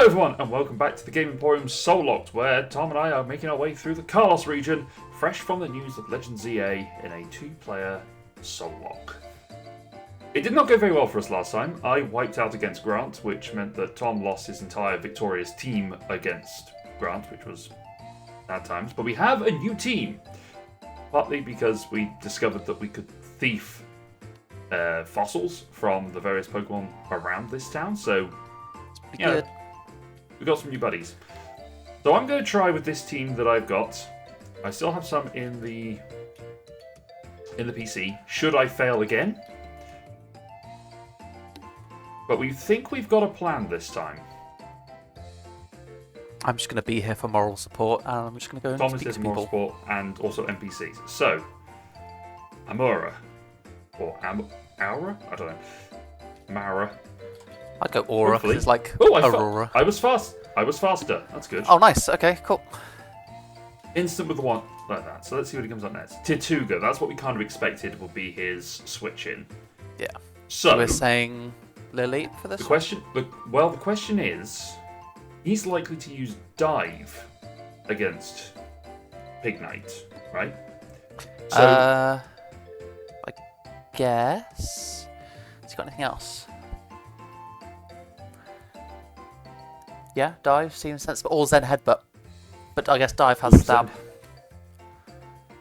everyone, and welcome back to the Game Emporium Soullocke, where Tom and I are making our way through the Kalos region, fresh from the news of Legends ZA in a two-player Soullocke. It did not go very well for us last time. I wiped out against Grant, which meant that Tom lost his entire victorious team against Grant, which was bad times. But we have a new team, partly because we discovered that we could thief fossils from the various Pokemon around this town, so yeah, we got some new buddies. So I'm going to try with this team that I've got. I still have some in the PC. Should I fail again? But we think we've got a plan this time. I'm just going to be here for moral support, and I'm just going to go and speak to people. Moral support and also NPCs. So, Amura. Or Aura? I don't know. Mara. I'd go Aura, because it's like Aurora. I was faster. That's good. Oh, nice. Okay, cool. Instant with the one like that. So let's see what he comes up next. Tituga. That's what we kind of expected would be his switch in. Yeah. So we're saying Lily for this. The question is, he's likely to use Dive against Pignite, right? So, I guess. Has he got anything else? Yeah, Dive seems sensible. Or Zen Headbutt. But I guess Dive has Stab.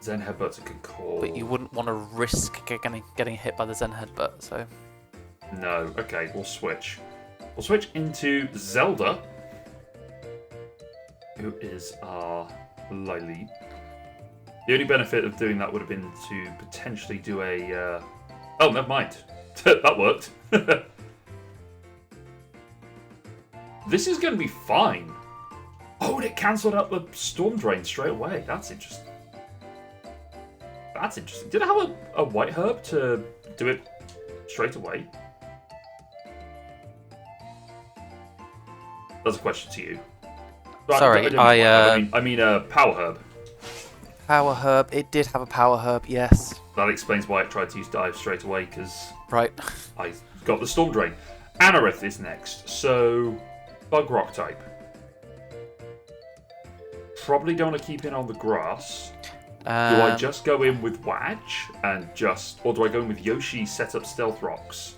Zen Headbutt's a good call. But you wouldn't want to risk getting hit by the Zen Headbutt, so... No, okay, we'll switch. We'll switch into Zelda, who is our Lily. The only benefit of doing that would have been to potentially do a... Oh, never mind. That worked. This is going to be fine. Oh, and it cancelled out the Storm Drain straight away. That's interesting. That's interesting. Did it have a White Herb to do it straight away? That's a question to you. But sorry, I mean Power Herb. Power Herb. It did have a Power Herb, yes. That explains why it tried to use Dive straight away, because right. I got the Storm Drain. Anorith is next, so Bug Rock type. Probably don't want to keep in on the grass. Do I just go in with Wadge and or do I go in with Yoshi, set up Stealth Rocks?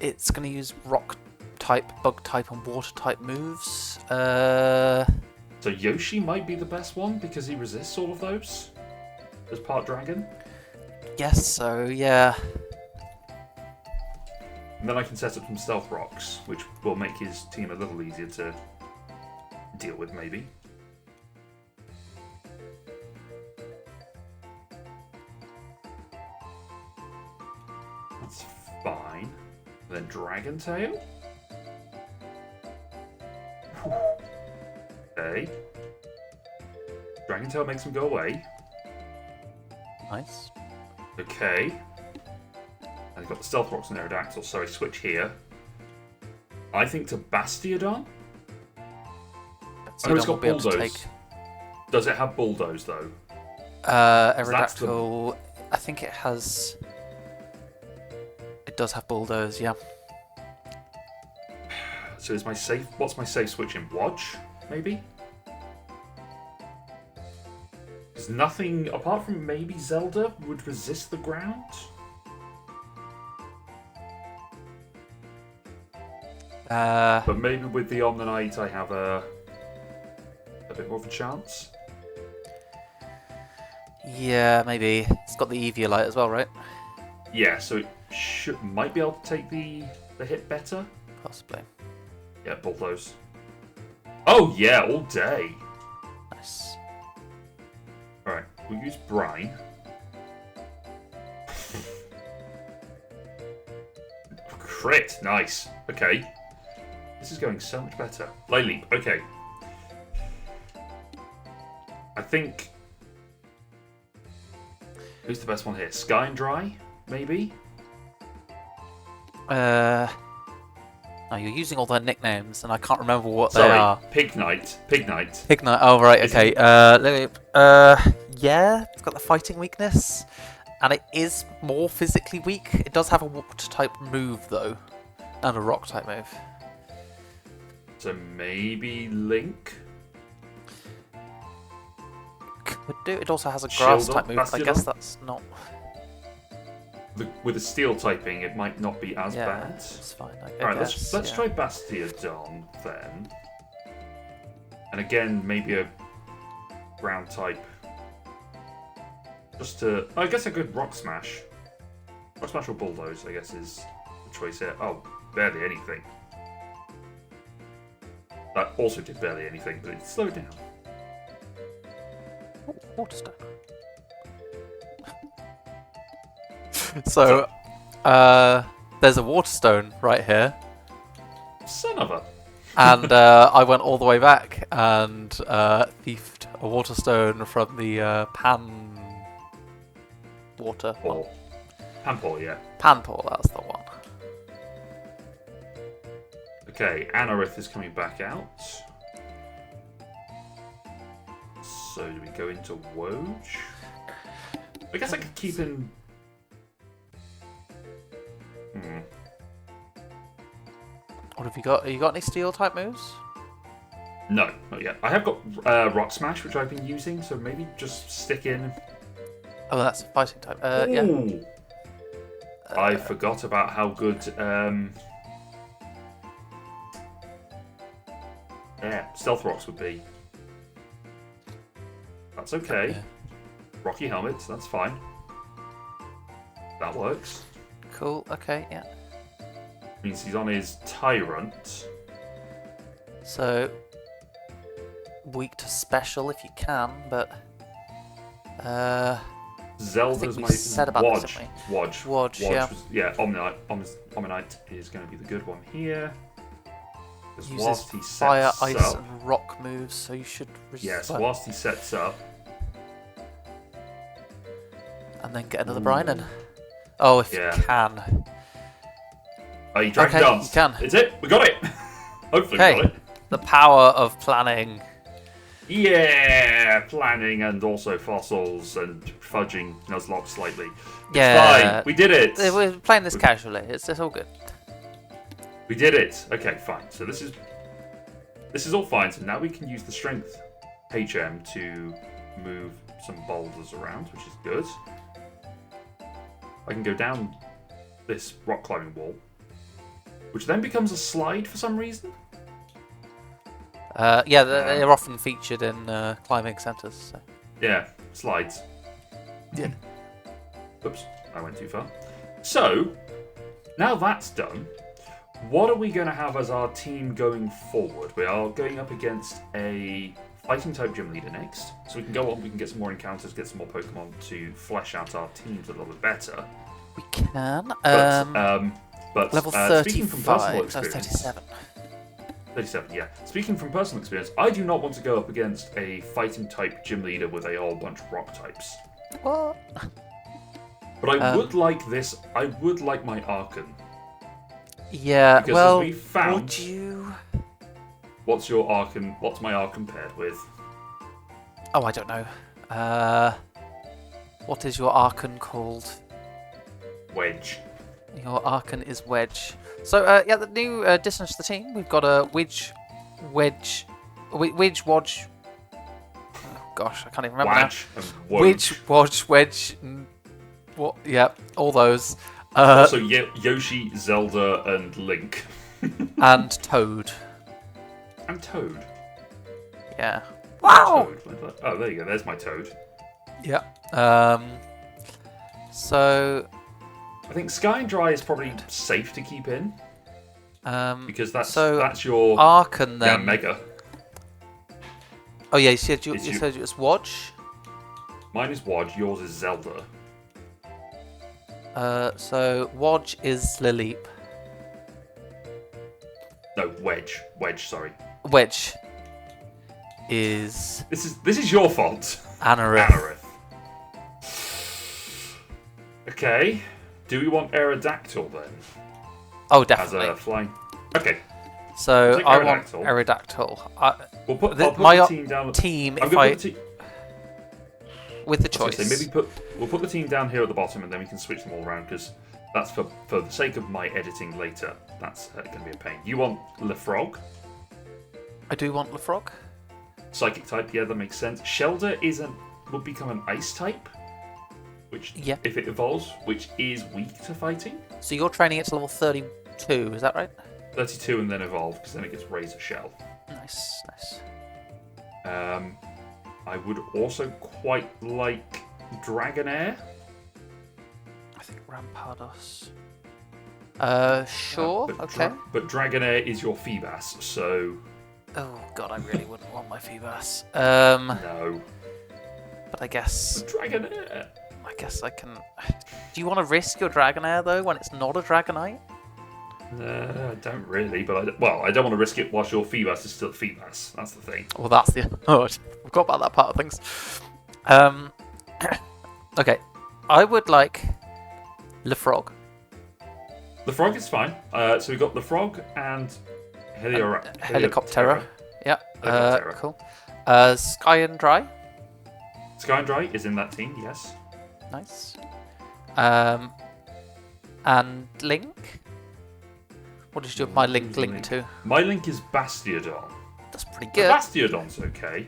It's going to use Rock type, Bug type, and Water type moves. So Yoshi might be the best one because he resists all of those as part Dragon. Yes, so yeah. And then I can set up some Stealth Rocks, which will make his team a little easier to deal with, maybe. That's fine. Then Dragon Tail. Okay. Dragon Tail makes him go away. Nice. Okay. And he's got the Stealth Rocks and Aerodactyl, so I switch here. I think to Bastiodon. Oh, it's got Bulldoze. Does it have Bulldoze, though? Aerodactyl, I think it has... It does have Bulldoze, yeah. So is my safe... What's my safe switch in? Wadge, maybe? There's nothing, apart from maybe Zelda, would resist the ground? But maybe with the Omnanite I have a bit more of a chance. Yeah, maybe. It's got the Eviolite as well, right? Yeah, so it might be able to take the hit better. Possibly. Yeah, Bulldoze. Oh yeah, all day. Nice. Alright, we'll use Brine. Crit, nice. Okay. This is going so much better. Light Leap, okay. I think... Who's the best one here? Sky and Dry, maybe? Oh, you're using all their nicknames, and I can't remember what they are. Pignite. Pignite, oh right, okay. Yeah, it's got the fighting weakness. and it is more physically weak. It does have a water type move though, and a rock type move. So maybe Link? Could do. It also has a grass type move. I guess that's not. With a steel typing, it might not be as bad. It's fine. Alright, let's try Bastiodon then. And again, maybe a ground type. Just to... I guess a good Rock Smash. Rock Smash or Bulldoze, I guess, is the choice here. Oh, barely anything. That also did barely anything, but it slowed down. Oh, Water Stone. So, there's a Water Stone right here. Son of a... And I went all the way back and thiefed a Water Stone from the Pan Water. Paul. Panpaul, yeah. Panpaul, that's the one. Okay, Anorith is coming back out. So do we go into Woj? I guess I could keep in... What have you got? Have you got any steel type moves? No, not yet. I have got Rock Smash, which I've been using, so maybe just stick in... Oh, that's a fighting type. Yeah. I forgot about how good... Stealth Rocks would be. That's okay. Yeah. Rocky Helmets, that's fine. That works. Cool, okay, yeah. Means he's on his Tyrant. So, weak to special if you can, but... Zelda's my... said about Wodge. this, didn't Wodge, yeah. Omnite is going to be the good one here. Because Uses whilst he sets fire, up... ice, and rock moves, so you should... Yes, whilst he sets up... And then get another Brinen. Oh, if you can. Oh, you Dragon Dance. You can. It's it. We got it. Hopefully we got it. The power of planning. Yeah, planning and also fossils and fudging Nuzlocke slightly. It's Yeah. fine. We did it. We're playing this casually. It's all good. We did it. Okay, fine. So this is all fine. So now we can use the strength HM to move some boulders around, which is good. I can go down this rock climbing wall, which then becomes a slide for some reason. Yeah, they're often featured in climbing centres. So. Yeah, slides. Yeah. Oops, I went too far. So, now that's done, what are we going to have as our team going forward? We are going up against a fighting type gym leader next, so we can go on, we can get some more encounters, get some more Pokemon to flesh out our teams a little bit better. We can. But level speaking from personal 35, so experience, 37. 37, yeah. Speaking from personal experience, I do not want to go up against a fighting type gym leader with a whole bunch of rock types. What? But I would like this. I would like my Archon. Yeah, because well, as we found, would you? What's your Archon? What's my Archon paired with? Oh, I don't know. What is your Archon called? Wedge. Your Archon is Wedge. So, yeah, the new additions to the team, we've got a Wedge, Wodge. Oh, gosh, I can't even remember Wadge now. and Wodge. Wedge, Wodge, Wedge. What? Yeah, all those. Also, Yoshi, Zelda, and Link. And Toad. And Toad. Yeah. Wow. Toad. Oh, there you go. There's my Toad. Yeah. So. I think Sky and Dry is probably safe to keep in. Because that's your Archon then. Yeah, Mega. Oh yeah, you said it's Wodge. Mine is Wodge. Yours is Zelda. So Wodge is Lileep. No, Wedge. Wedge. Sorry. Wedge is. This is your fault. Anorith. Okay. Do we want Aerodactyl then? Oh, definitely. As a flying. Okay. So I want Aerodactyl. I'll put my the team down. With the choice. Maybe we'll put the team down here at the bottom, and then we can switch them all around because that's for the sake of my editing later. That's going to be a pain. You want Lefrog? I do want Lefrog. Psychic type, yeah, that makes sense. Shelder would become an ice type, which, if it evolves, which is weak to fighting. So you're training it to level 32, is that right? 32 and then evolve, because then it gets Razor Shell. Nice, nice. I would also quite like Dragonair. I think Rampardos. Sure, okay. But Dragonair is your Feebas, so... Oh god, I really wouldn't want my Feebas. No. But I guess... Dragonair! I guess I can... Do you want to risk your Dragonair, though, when it's not a Dragonite? I don't really, but I don't want to risk it whilst your Feebas is still Feebas. That's the thing. Well, that's the... Oh, I forgot about that part of things. Okay. I would like Lefrog. Lefrog is fine. So we've got Lefrog and Helicoptera. Yeah. Helicoptera. Cool. Sky and Dry. Sky and Dry is in that team, yes. Nice. And Link. What did you do my link to? My link is Bastiodon. That's pretty good. Bastiodon's okay.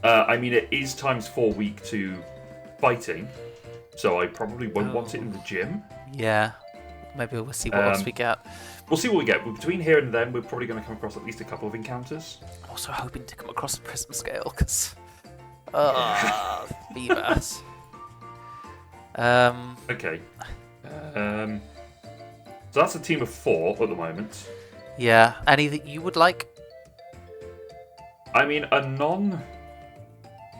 I mean, it is ×4 weak to fighting, so I probably won't want it in the gym. Yeah. Maybe we'll see what else we get. We'll see what we get. Between here and then, we're probably going to come across at least a couple of encounters. I'm also hoping to come across a Prism Scale, because... Feebas. Okay. So that's a team of 4 at the moment. Yeah. Any that you would like? I mean, a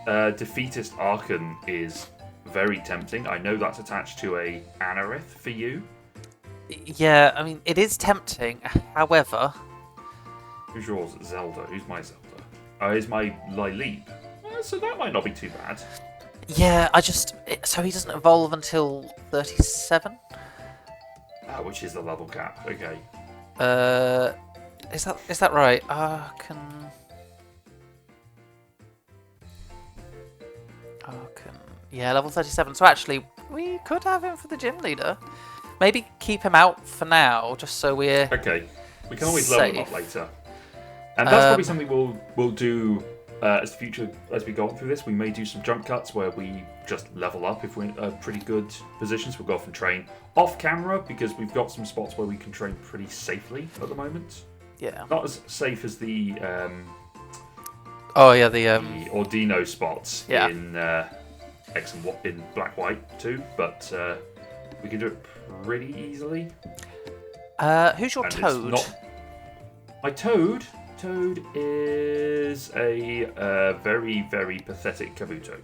non-defeatist Archon is very tempting. I know that's attached to a Anorith for you. Yeah, I mean, it is tempting. However... Who's yours? Zelda. Who's my Zelda? Is my Lileep. So that might not be too bad. Yeah, so he doesn't evolve until 37? Which is the level cap. Okay. Is that right? Yeah, level 37. So actually, we could have him for the gym leader. Maybe keep him out for now, just so we're okay. We can always level him up later. And that's probably something we'll do as we go on through this. We may do some jump cuts where we just level up if we're in pretty good positions. We'll go off and train off camera because we've got some spots where we can train pretty safely at the moment. Yeah. Not as safe as the the Ordino spots in X and in Black White too, but we can do it pretty easily. Who's your Toad? My Toad. Toad is a very, very pathetic Kabuto.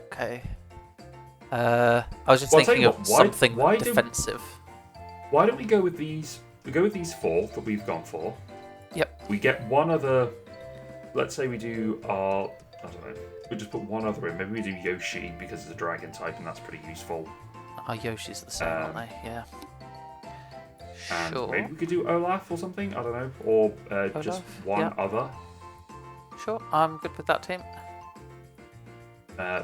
Okay. I was just thinking of something defensive. Why don't we go with these? We go with these 4 that we've gone for. Yep. We get one other. Let's say we do our. I don't know. We just put one other in. Maybe we do Yoshi because it's a dragon type, and that's pretty useful. Our Yoshis are the same, aren't they? Yeah. And sure. maybe we could do Olaf or something. I don't know, or just one other. Sure, I'm good with that team.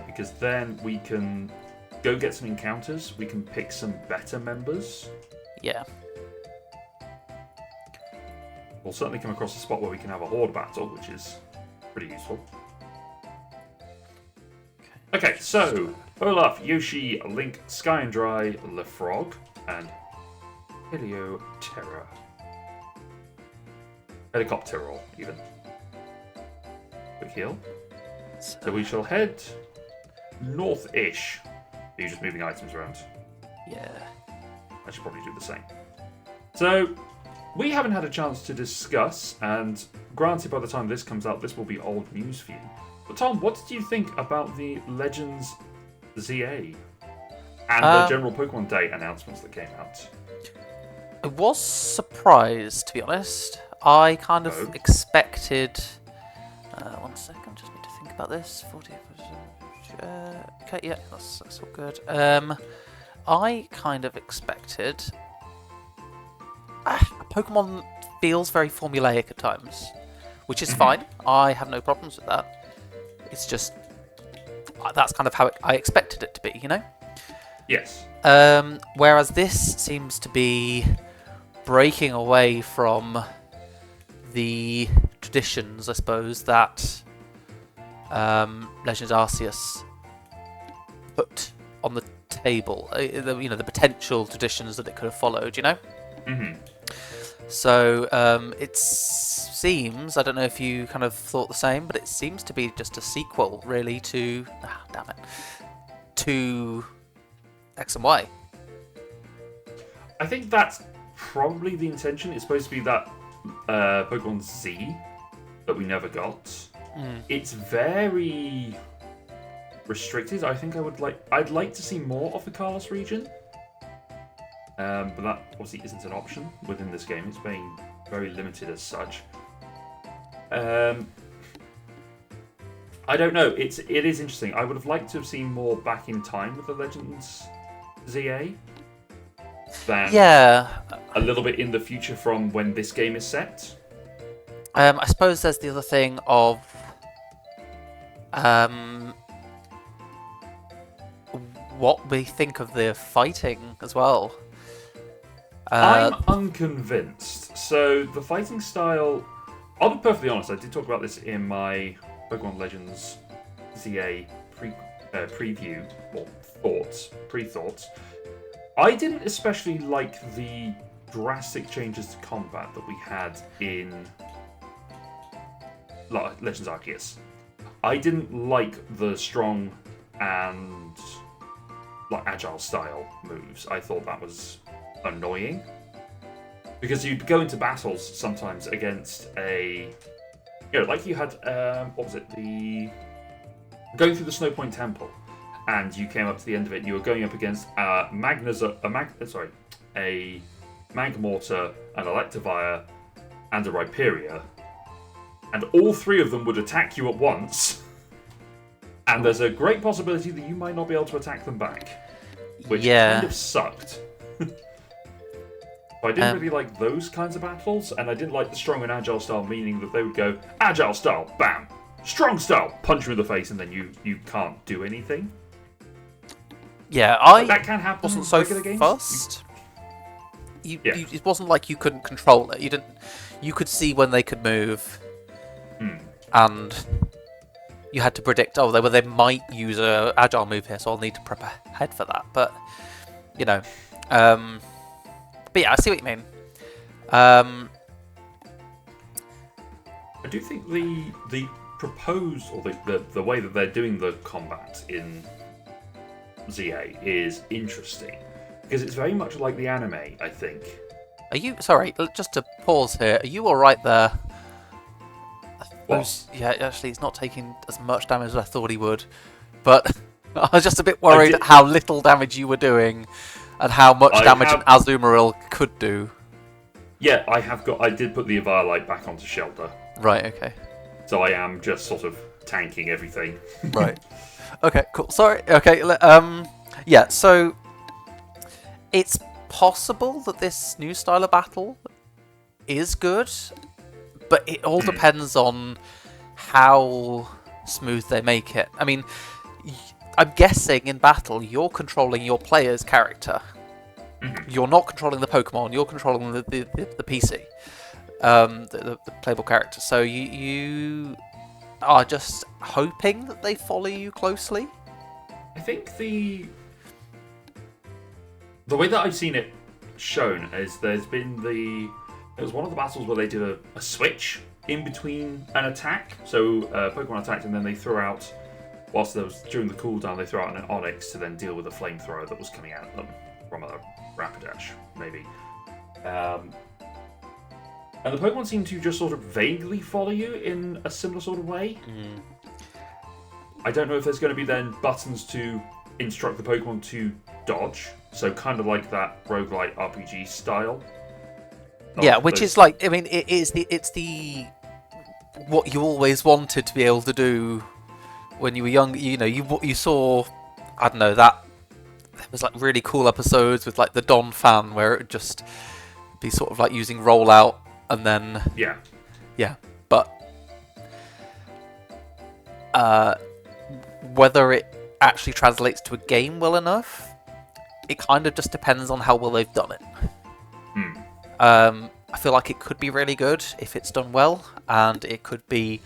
Because then we can go get some encounters. We can pick some better members. Yeah. We'll certainly come across a spot where we can have a horde battle, which is pretty useful. Okay, so Olaf, Yoshi, Link, Sky and Dry, Lefrog, and Helioptera. Helicopterol, even. Quick heal. So we shall head north-ish. Are you just moving items around? Yeah. I should probably do the same. So, we haven't had a chance to discuss, and granted by the time this comes out, this will be old news for you. But Tom, what did you think about the Legends ZA and the general Pokemon Day announcements that came out? I was surprised, to be honest. I kind of expected... 1 second, just need to think about this. 40%. Okay, yeah, that's all good. I kind of expected... Pokemon feels very formulaic at times, which is fine. I have no problems with that. It's just... that's kind of how I expected it to be, you know? Yes. Whereas this seems to be breaking away from the traditions, I suppose, that Legends Arceus put on the table. The potential traditions that it could have followed, Mm-hmm. So it seems, I don't know if you kind of thought the same, but it seems to be just a sequel, really, to X and Y. I think that's probably the intention. It's supposed to be that Pokemon Z that we never got. It's very restricted. I think I'd like to see more of the Kalos region. But that obviously isn't an option within this game. It's being very limited as such. I don't know. It is interesting. I would have liked to have seen more back in time with the Legends ZA than a little bit in the future from when this game is set. I suppose there's the other thing of what we think of the fighting as well. I'm unconvinced. So the fighting style, I'll be perfectly honest, I did talk about this in my Pokemon Legends ZA preview, or pre-thoughts. I didn't especially like the drastic changes to combat that we had in Legends Arceus. I didn't like the strong and agile style moves. I thought that was annoying, because you'd go into battles sometimes against like you had what was it, going through the Snow Point Temple, and you came up to the end of it and you were going up against a Magmortar, an Electivire, and a Rhyperior, and all three of them would attack you at once, and there's a great possibility that you might not be able to attack them back, which kind of sucked. I didn't really like those kinds of battles, and I didn't like the strong and agile style, meaning that they would go agile style, bam, strong style, punch you in the face, and then you can't do anything. Yeah, that can happen. Wasn't so games. fast. It wasn't like you couldn't control it. You could see when they could move, and you had to predict. Oh, they might use a agile move here, so I'll need to prep ahead for that. But But yeah, I see what you mean. I do think the proposed, or the way that they're doing the combat in ZA is interesting, because it's very much like the anime, I think. Are you sorry? Just to pause here. Are you all right there? What? Yeah, actually, it's not taking as much damage as I thought he would, but I was just a bit worried at how little damage you were doing. And how much damage an Azumarill could do. Yeah, I did put the Eviolite back onto Shelter. Right, okay. So I am just sort of tanking everything. Right. Okay, cool. Sorry. Okay, yeah, so it's possible that this new style of battle is good, but it all depends on how smooth they make it. I mean, I'm guessing in battle you're controlling your player's character. You're not controlling the Pokemon. You're controlling the PC, the playable character. So you are just hoping that they follow you closely. I think the way that I've seen it shown is it was one of the battles where they did a switch in between an attack. So Pokemon attacked and then they threw out. Whilst there was during the cooldown, they threw out an Onyx to then deal with a flamethrower that was coming at them from a Rapidash, maybe. And the Pokemon seem to just sort of vaguely follow you in a similar sort of way. I don't know if there's going to be then buttons to instruct the Pokemon to dodge, so kind of like that roguelite RPG style. Yeah, which is like, I mean, it's the what you always wanted to be able to do. When you were young, you saw, I don't know, that there was like really cool episodes with like the Don fan where it would just be sort of like using rollout and then but whether it actually translates to a game well enough, it kind of just depends on how well they've done it. I feel like it could be really good if it's done well, and it could be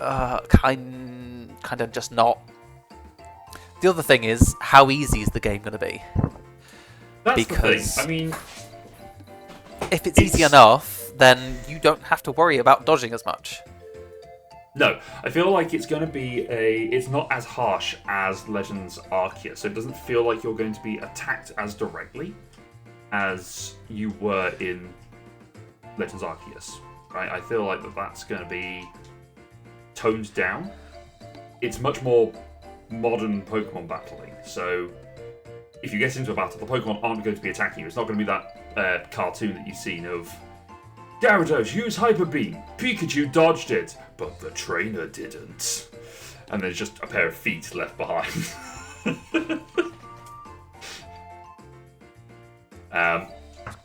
kind of just not. The other thing is, how easy is the game going to be? That's Because the thing. I mean, if it's easy enough, then you don't have to worry about dodging as much. no, I feel like it's going to be it's not as harsh as Legends Arceus, so it doesn't feel like you're going to be attacked as directly as you were in Legends Arceus, right? I feel like that's going to be toned down. It's much more modern Pokemon battling, so if you get into a battle, the Pokemon aren't going to be attacking you. It's not going to be that cartoon that you've seen of Gyarados, use Hyper Beam. Pikachu dodged it, but the trainer didn't. And there's just a pair of feet left behind.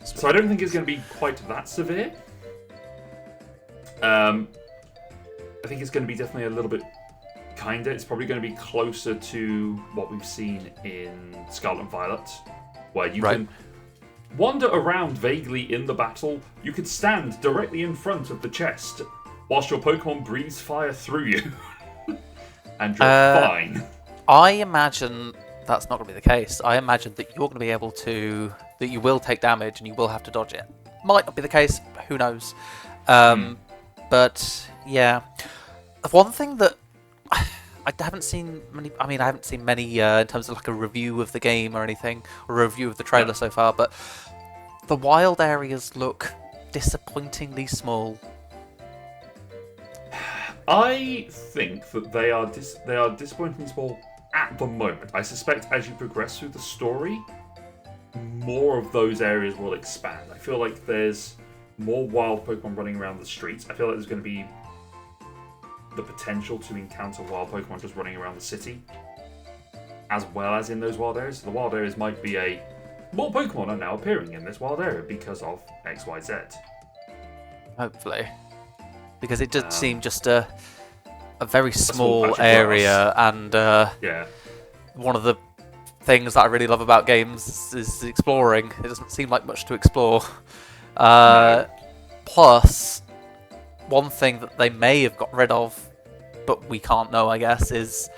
So I don't think it's going to be quite that severe. I think it's going to be definitely a little bit kinder. It's probably going to be closer to what we've seen in Scarlet and Violet, where you can wander around vaguely in the battle. You could stand directly in front of the chest whilst your Pokemon breathes fire through you. And you're fine. I imagine that's not going to be the case. I imagine that you're going to be able to... that you will take damage and you will have to dodge it. Might not be the case. Who knows? But, yeah. One thing that... I haven't seen many... I mean, I haven't seen many in terms of like a review of the game or anything, or a review of the trailer so far, but the wild areas look disappointingly small. I think that they are disappointingly small at the moment. I suspect as you progress through the story, more of those areas will expand. I feel like there's more wild Pokemon running around the streets. I feel like there's going to be the potential to encounter wild Pokemon just running around the city, as well as in those wild areas. So the wild areas might be more Pokemon are now appearing in this wild area because of XYZ. Hopefully. Because it did seem just a very small area, and one of the things that I really love about games is exploring. It doesn't seem like much to explore. Plus, one thing that they may have got rid of, but we can't know, I guess, is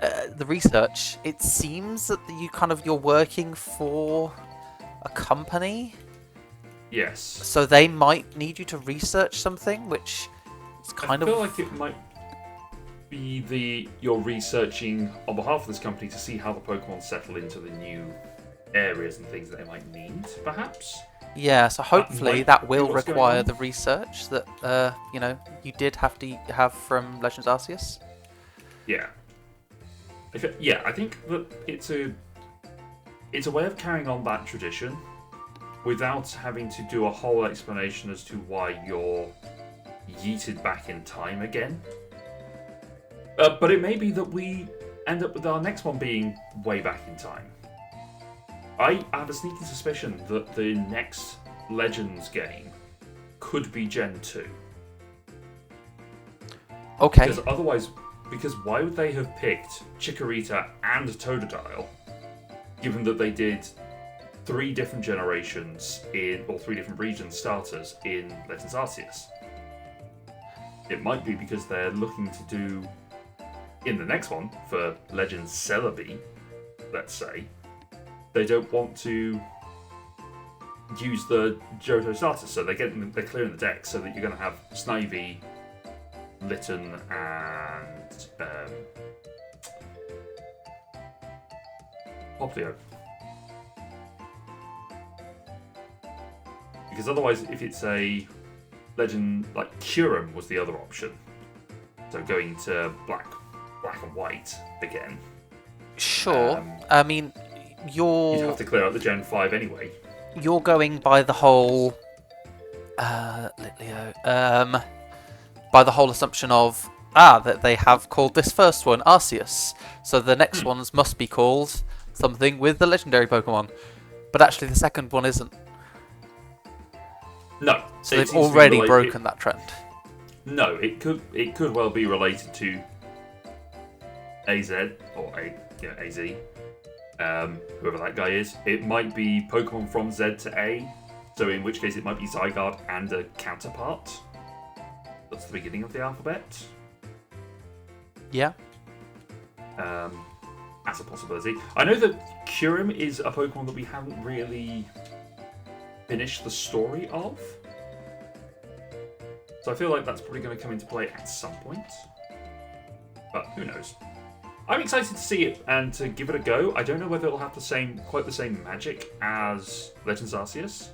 the research. It seems that you're working for a company. Yes. So they might need you to research something, which is kind of... I feel like it might be you're researching on behalf of this company to see how the Pokemon settle into the new areas and things that they might need, perhaps? Yeah, so hopefully that will require the research that, you did have to have from Legends Arceus. Yeah. I think that it's a way of carrying on that tradition without having to do a whole explanation as to why you're yeeted back in time again. But it may be that we end up with our next one being way back in time. I have a sneaky suspicion that the next Legends game could be Gen 2. Okay. Because why would they have picked Chikorita and Totodile, given that they did 3 different generations or 3 different region starters in Legends Arceus? It might be because they're looking to do, in the next one, for Legends Celebi, let's say, they don't want to use the Johto starters, so they're clearing the deck so that you're going to have Snivy, Litten, and Poplio. Because otherwise, if it's a legend, like Kyurem was the other option, so going to black and white again. Sure. I mean, you'd have to clear out the Gen 5 anyway. You're going by the whole Litleo, by the whole assumption of that they have called this first one Arceus, so the next ones must be called something with the legendary Pokemon, but actually the second one isn't. No. So they've already broken that trend. No, it could well be related to AZ or AZ, whoever that guy is. It might be Pokemon from Z to A So in which case it might be Zygarde and a counterpart. That's the beginning of the alphabet. Yeah. As a possibility. I know that Kyurem is a Pokemon that we haven't really finished the story of. So I feel like that's probably going to come into play at some point. But who knows? I'm excited to see it and to give it a go. I don't know whether it'll have quite the same magic as Legends Arceus.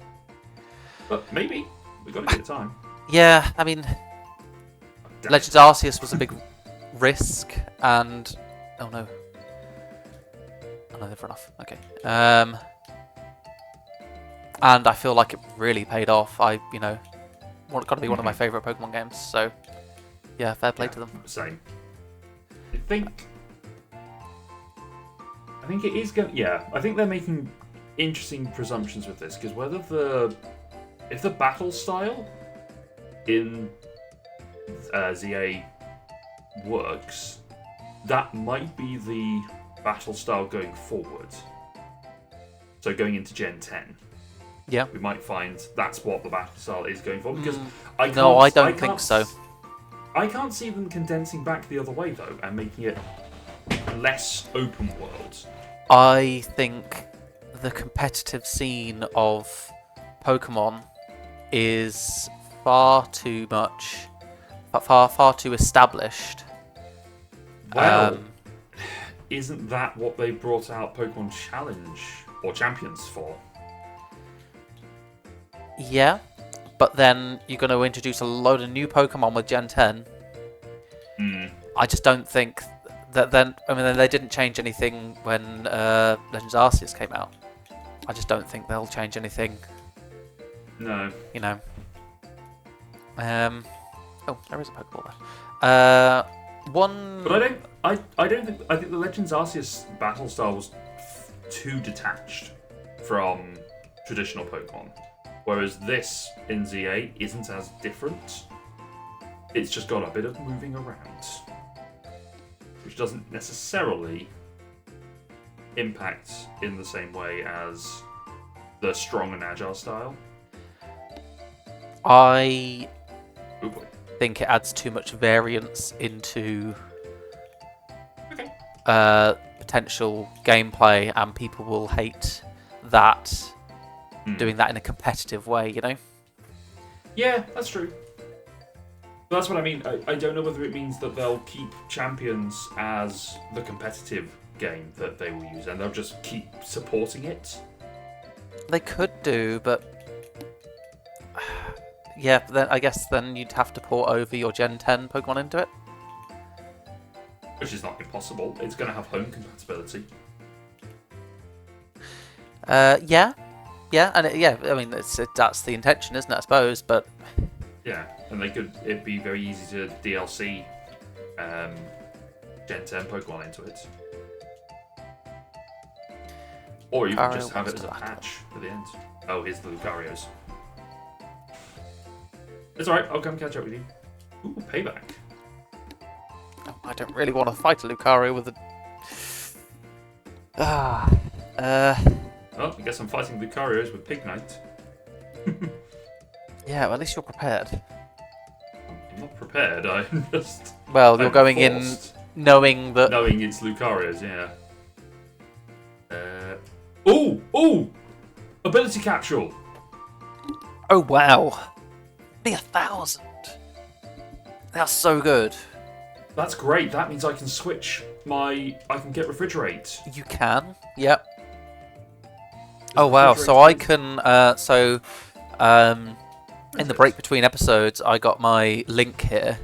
But maybe. We've got to give it time. Yeah, I mean, Legends Arceus was a big risk, and... Oh no. Oh no, they've run off. Okay. And I feel like it really paid off. Got to be one of my favourite Pokemon games, so... Yeah, fair play to them. Same. I think it is going. Yeah, I think they're making interesting presumptions with this because if the battle style in ZA works, that might be the battle style going forward. So going into Gen 10, yeah, we might find that's what the battle style is going forward. Because I don't think so. I can't see them condensing back the other way though and making it less open world. I think the competitive scene of Pokemon is far too established. Well, isn't that what they brought out Pokemon Challenge or Champions for? Yeah, but then you're going to introduce a load of new Pokemon with Gen 10. I just don't think that then they didn't change anything when Legends Arceus came out. I just don't think they'll change anything. No. Oh, there is a Pokeball there. But I think the Legends Arceus battle style was too detached from traditional Pokemon. Whereas this in ZA isn't as different. It's just got a bit of moving around, which doesn't necessarily impact in the same way as the strong and agile style. I think it adds too much variance into potential gameplay, and people will hate that doing that in a competitive way, Yeah, that's true. But that's what I mean. I don't know whether it means that they'll keep Champions as the competitive game that they will use, and they'll just keep supporting it. They could do, but yeah, then I guess then you'd have to port over your Gen 10 Pokemon into it. Which is not impossible. It's going to have home compatibility. Yeah, and that's the intention, isn't it? I suppose, but yeah, and it'd be very easy to DLC Gen 10 Pokemon into it. Or you can just have it as a patch at the end. Oh, here's the Lucarios. It's alright, I'll come catch up with you. Ooh, payback. Oh, I don't really want to fight a Lucario with a... Well, I guess I'm fighting Lucarios with Pignite. Yeah, well, at least you're prepared. I'm not prepared, I'm just... Well, you're going forced. In knowing that... Knowing it's Lucarios, yeah. Ooh! Ability Capsule! Oh, wow. Only 1,000. That's so good. That's great. That means I can switch I can get Refrigerate. You can, yep. Oh, wow. So I can... in the break between episodes, I got my Link here.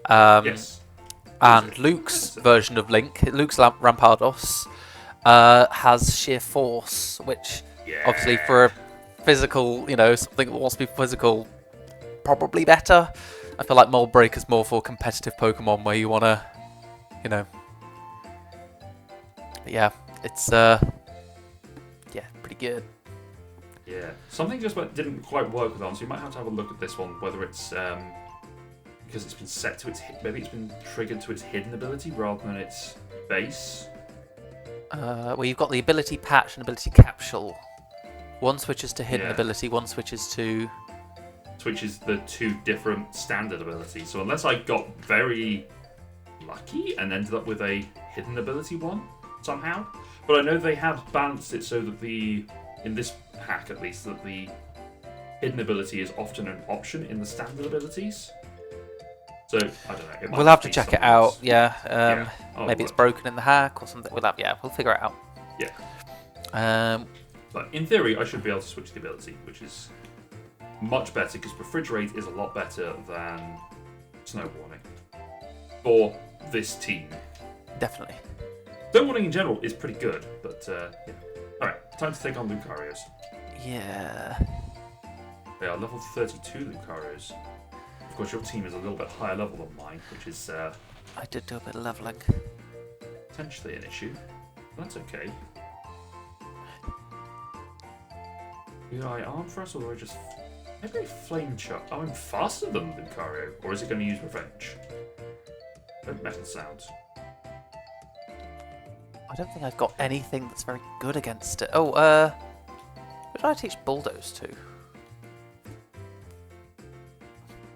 Yes. And Luke's version of Link, Luke's Rampardos, has Sheer Force, which obviously for a physical, something that wants to be physical, probably better. I feel like Mold Breaker's more for competitive Pokemon where you want to, yeah, it's, pretty good. Yeah. Something just didn't quite work with that, so you might have to have a look at this one, whether it's, because it's been set to its, maybe it's been triggered to its hidden ability rather than its base. Well, you've got the ability patch and ability capsule. One switches to hidden Yeah. ability, one switches to... Switches the 2 different standard abilities. So unless I got very lucky and ended up with a hidden ability one somehow. But I know they have balanced it so that in this hack at least, that the hidden ability is often an option in the standard abilities. So, I don't know. It might We'll have to be check it something out, else. yeah. Oh, Maybe it's well. broken in the hack or something. We'll figure it out. Yeah. But in theory, I should be able to switch the ability, which is much better because Refrigerate is a lot better than Snow Warning for this team. Definitely. Snow Warning in general is pretty good, but yeah. Alright, time to take on Lucarios. Yeah. They are level 32 Lucarios. Of course, your team is a little bit higher level than mine, which is I did do a bit of leveling. potentially an issue. That's okay. Do I arm thrust or do I just... Maybe I flame chuck. Oh, I'm faster than Lucario. Or is it going to use revenge? Metal sound. I don't think I've got anything that's very good against it. Oh, who did I teach Bulldoze to?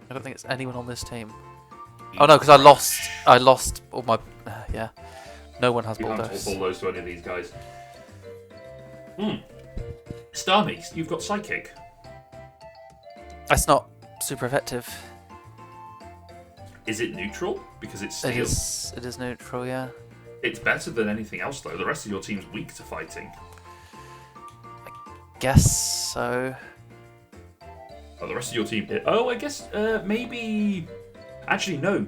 I don't think it's anyone on this team. Oh no, because I lost all my... yeah. No one has You can't Bulldoze. hold Bulldoze to any of these guys. Starmie, you've got Psychic. That's not super effective. Is it neutral? Because it's steel. It is neutral, yeah. It's better than anything else, though. The rest of your team's weak to fighting. Guess so. Oh, the rest of your team... Oh, I guess maybe... Actually, no.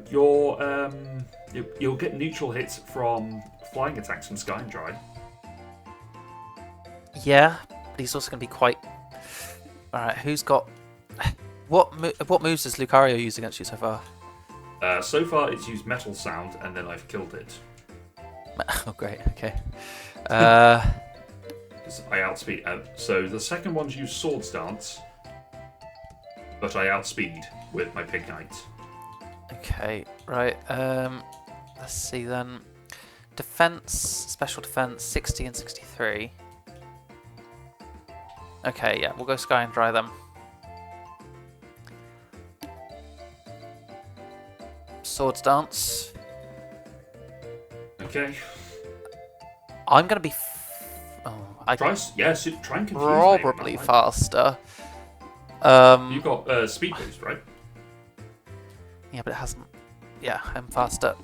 You'll get neutral hits from flying attacks from Sky and Dry. Yeah, but he's also going to be quite... Alright, who's got... What moves has Lucario used against you so far? So far, it's used Metal Sound, and then I've killed it. Oh, great, okay. 'Cause I outspeed. So the second one's used Sword Stance, but I outspeed with my Pig Knight. Okay, right. Let's see then. Defense, special defense, 60 and 63. Okay, yeah, we'll go Sky and Dry them. Sword Stance. Okay. I'm gonna be. Try and confuse me, probably man. faster. You've got speed boost, right? Yeah, but it hasn't. Yeah, I'm faster.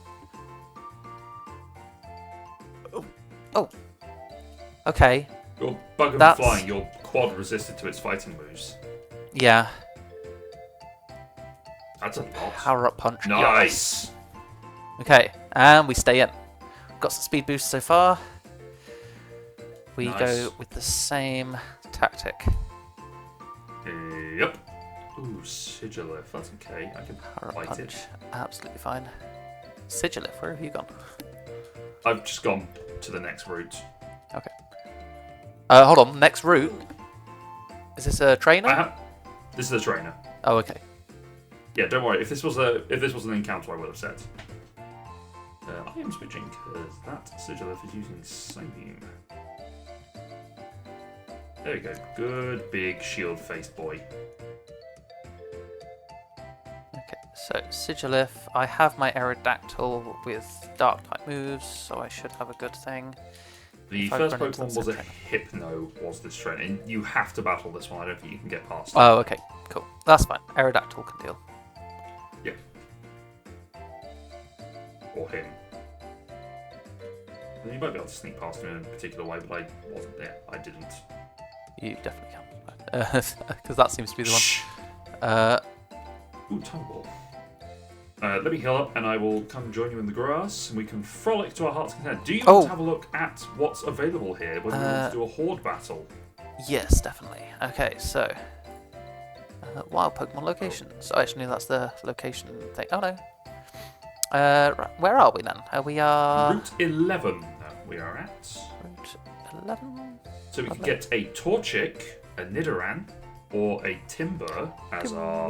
Oh. Okay. You're bug and That's- flying. You're quad resisted to its fighting moves. Yeah. That's a lot. Power up punch. Nice. Yes. Okay, and we stay in. Got some speed boost so far. We Nice. go with the same tactic. Yep. Ooh, Sigilif. That's okay. I can Power up fight punch. it. Absolutely fine. Sigilif, where have you gone? I've just gone to the next route. Okay. Hold on. Next route. Is this a trainer? This is a trainer. Oh, okay. Yeah, don't worry. If this was an encounter, I would have said. I am switching because that Sigilif is using Sunbeam. There we go. Good big shield-faced boy. Okay, so Sigilif. I have my Aerodactyl with dark type moves, so I should have a good thing. The If I first run into Pokemon the was a trainer. Hypno, was this trainer. And you have to battle this one. I don't think you can get past it. Oh, okay. Cool. That's fine. Aerodactyl can deal. Yeah. Or him. You might be able to sneak past him in a particular way, but I wasn't there. I didn't. You definitely can. Because that seems to be the one. Shh. Ooh, Time Ball. Let me heal up and I will come join you in the grass and we can frolic to our heart's content. Do you want to have a look at what's available here? Whether we want to do a horde battle? Yes, definitely. Okay, so wild Pokemon locations. Oh, actually, that's the location thing. Oh no. Right, where are we then? We are Route 11 we are at. Route 11. So we can get a Torchic, a Nidoran, or a Timber as our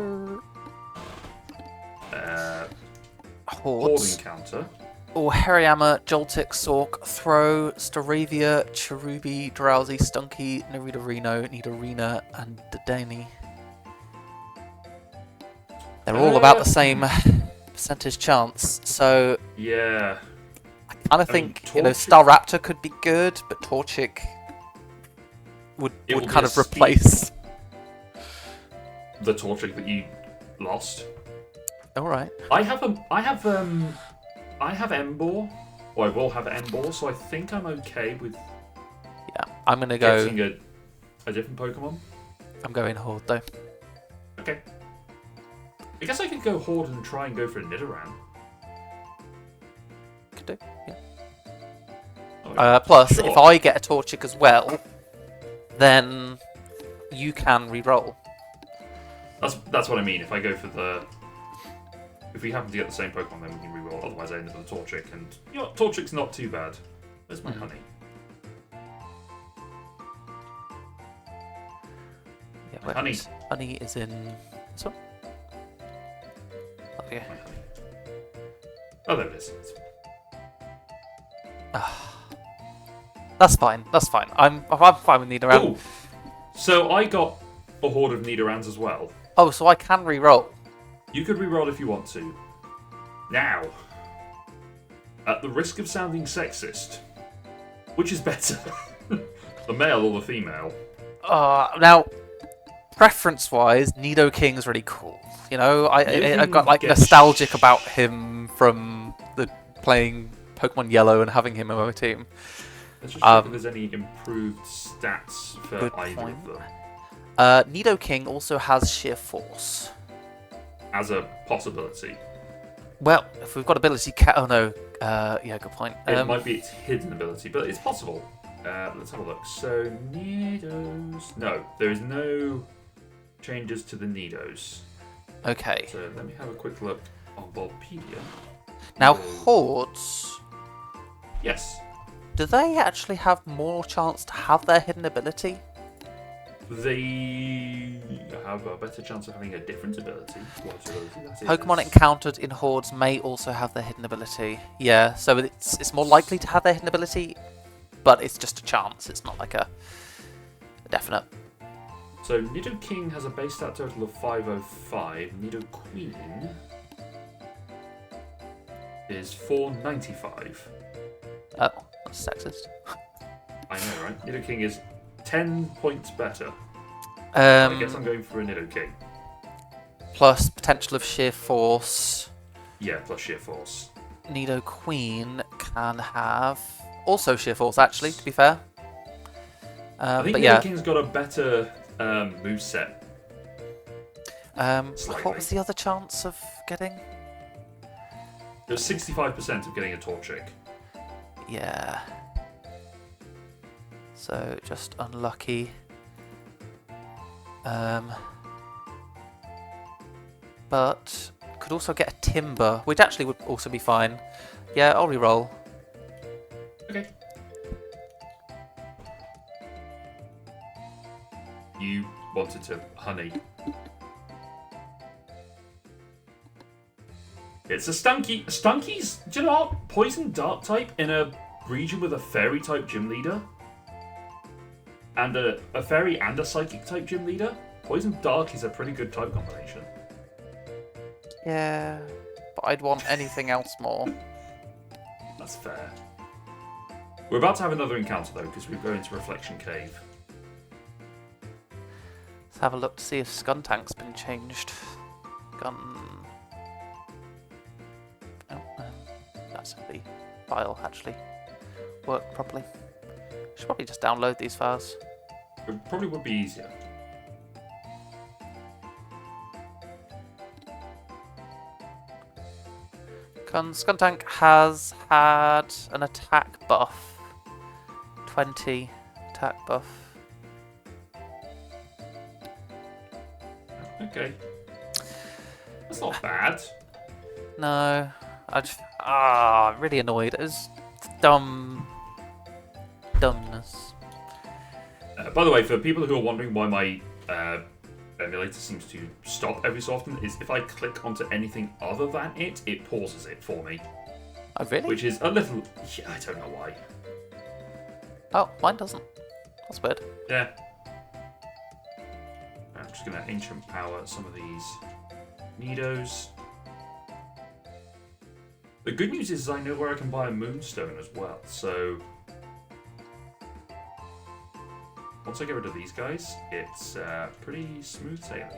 horde Hordes. encounter. or Hariyama, Joltik, Soullocke, Throw, Staravia, Cherubi, Drowsy, Stunky, Nidorino, Nidorina, and Dedenne. They're all about the same percentage chance, so yeah. I kind of think Torchic... Staraptor could be good, but Torchic would kind of replace the Torchic that you lost. All right. I have Emboar, or I will have Emboar, so I think I'm okay with. Yeah, I'm gonna go getting a different Pokemon. I'm going Horde though. Okay. I guess I could go Horde and try and go for a Nidoran. Could do, yeah. Oh, plus, if I get a Torchic as then you can re-roll. That's what I mean. If I go for the... If we happen to get the same Pokemon, then we can re-roll. Otherwise, I end up with a Torchic. And, Torchic's not too bad. Where's my honey? Yeah, my honey. Honey is in this one. Okay. My honey. Oh, there it is. That's fine. I'm fine with Nidoran. Ooh. So I got a Horde of Nidorans as well. Oh, so I can re-roll. You could re-roll if you want to. Now, at the risk of sounding sexist, which is better, the male or the female? Now, preference-wise, Nidoking's really cool. I got nostalgic about him from playing Pokemon Yellow and having him in my team. Let's just check if there's any improved stats for either of them. Nidoking also has Sheer Force. As a possibility. Well, if we've got ability... oh, no. Yeah, good point. It might be its hidden ability, but it's possible. Let's have a look. So, Nidos... No, there is no changes to the Nidos. Okay. So, let me have a quick look on Bulbapedia. Now, Hordes... Yes. Do they actually have more chance to have their hidden ability? They have a better chance of having a different ability. What ability that is? Pokemon encountered in Hordes may also have their hidden ability. Yeah, so it's more likely to have their hidden ability, but it's just a chance. It's not like a definite. So Nidoking has a base stat total of 505. Nidoqueen is 495. Oh, that's sexist. I know, right? Nidoking is 10 points better. I guess I'm going for a Nidoking. Plus potential of Sheer Force. Yeah, plus Sheer Force. Nidoqueen can have also Sheer Force, actually, to be fair. I think but Nidoking's got a better moveset. What was the other chance of getting? There's 65% of getting a Torchic. Yeah. So, just unlucky. But could also get a Timber, which actually would also be fine. Yeah, I'll re-roll. Okay. You wanted to honey. It's a Stunky. Stunky's, do you know what? Poison Dark type in a region with a Fairy type gym leader. And a Fairy and a Psychic type gym leader. Poison Dark is a pretty good type combination. Yeah, but I'd want anything else more. That's fair. We're about to have another encounter though, because we go into Reflection Cave. Let's have a look to see if Skuntank's been changed. Gun. Oh, that's the file actually work properly. Should probably just download these files. It probably would be easier. Skuntank has had an attack buff. 20 attack buff. Okay. That's not bad. No. I'm really annoyed. It was dumbness. By the way, for people who are wondering why my emulator seems to stop every so often, is if I click onto anything other than it, it pauses it for me. Oh, really? Which is a little... I don't know why. Oh, mine doesn't. That's weird. Yeah. I'm just going to Ancient Power some of these Nidos. The good news is I know where I can buy a Moonstone as well, so... Once I get rid of these guys, it's pretty smooth sailing.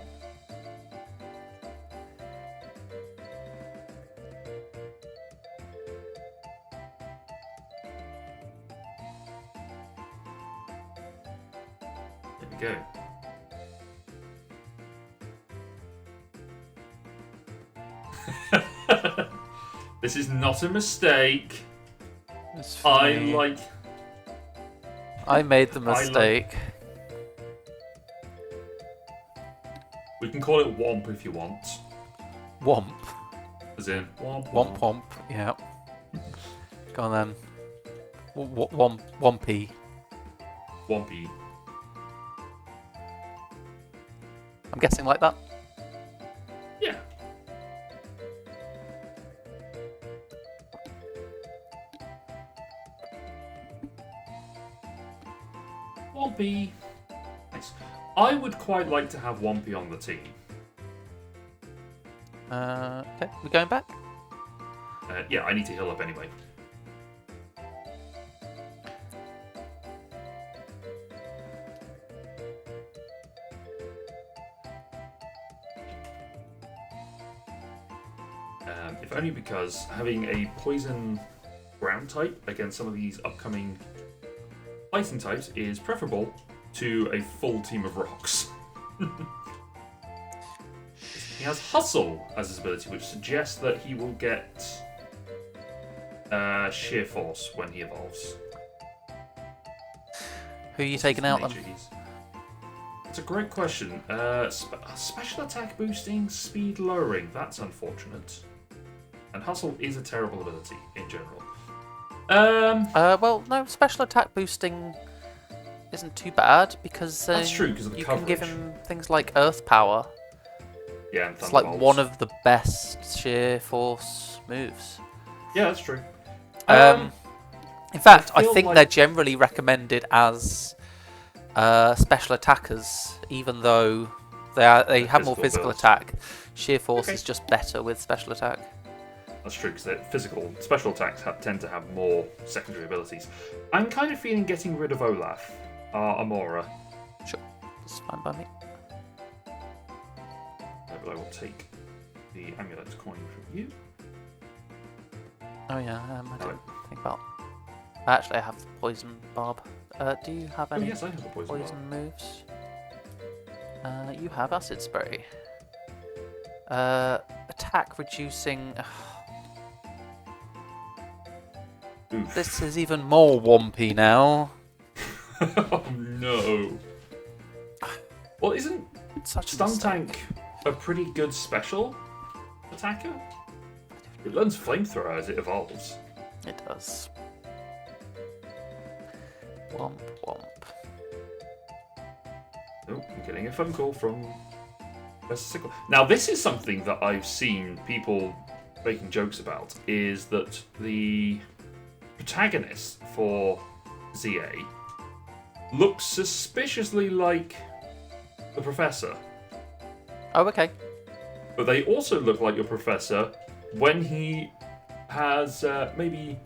There we go. This is not a mistake. I made the mistake. We can call it Womp if you want. Womp. As in Womp Womp Womp. Yeah. Go on then. Wompy. Wompy. I'm guessing like that. Yeah. Wompy. Nice. I would quite like to have Wompy on the team. Okay, we're going back? Yeah, I need to heal up anyway. If only because having a poison ground type against some of these upcoming fighting types is preferable to a full team of rocks. He has Hustle as his ability, which suggests that he will get Sheer Force when he evolves. Who are you taking out then? It's a great question. Special attack boosting, speed lowering. That's unfortunate. And Hustle is a terrible ability in general. Well, no, special attack boosting isn't too bad because that's true because of the you coverage. Can give him things like Earth Power. Yeah, and it's like one of the best sheer force moves. Yeah, that's true. In fact, I think like... they're generally recommended as special attackers, even though they have more physical attack. Sheer force is just better with special attack. That's true, because physical special attacks tend to have more secondary abilities. I'm kind of feeling getting rid of Olaf, Amora. Sure, that's fine by me. But I will take the amulet coin from you. Oh yeah, I didn't think about. Actually, I have the poison barb. Do you have any yes, I have the poison moves? You have acid spray. Attack reducing. Oof. This is even more wompy now. Oh no. Well, isn't Stun Tank a pretty good special attacker? It learns Flamethrower as it evolves. It does. Womp womp. Oh, I'm getting a phone call from Professor Sickle. Now, this is something that I've seen people making jokes about, is that the protagonist for ZA looks suspiciously like the Professor. Oh, okay. But they also look like your Professor when he has maybe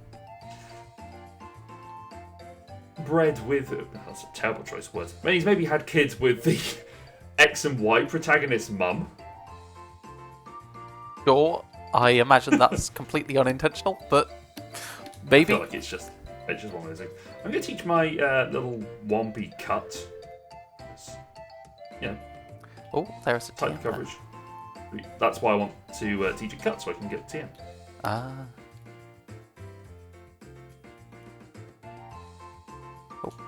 bred with... That's a terrible choice of words. He's maybe had kids with the X and Y protagonist's mum. Sure, I imagine that's completely unintentional, but maybe. I feel like it's just one of those things. I'm going to teach my little Wompy cut. Yeah. Oh, there's a type of coverage. That's why I want to teach a cut so I can get TM. Ah.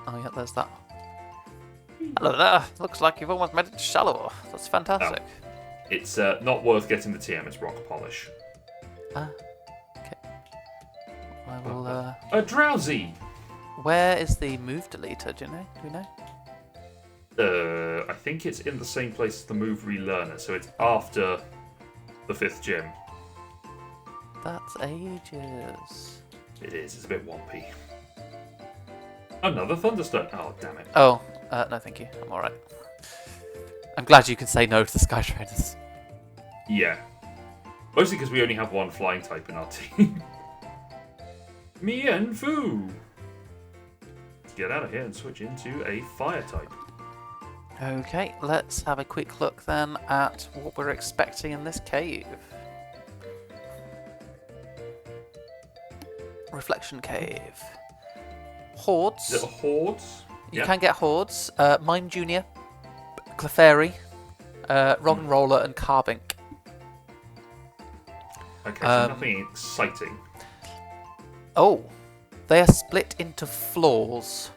Oh yeah, there's that. Hello there. Looks like you've almost made it shallower. That's fantastic. Oh. It's not worth getting the TM. It's rock polish. Ah. Okay. I will. A drowsy. Where is the move deleter? Do you know? Do we know? I think it's in the same place as the move relearner, so it's after the 5th gym. That's ages. It is. It's a bit wompy. Another Thunderstone. Oh, damn it. Oh, no thank you. I'm alright. I'm glad you can say no to the Sky Traders. Yeah. Mostly because we only have one flying type in our team. Mien Fu. Let's get out of here and switch into a fire type. Okay, let's have a quick look then at what we're expecting in this cave. Reflection Cave. Hordes. Little hordes. You can get hordes. Mime Junior, Clefairy, Rock'n'Roller, and Carbink. Okay, so nothing exciting. Oh, they are split into floors.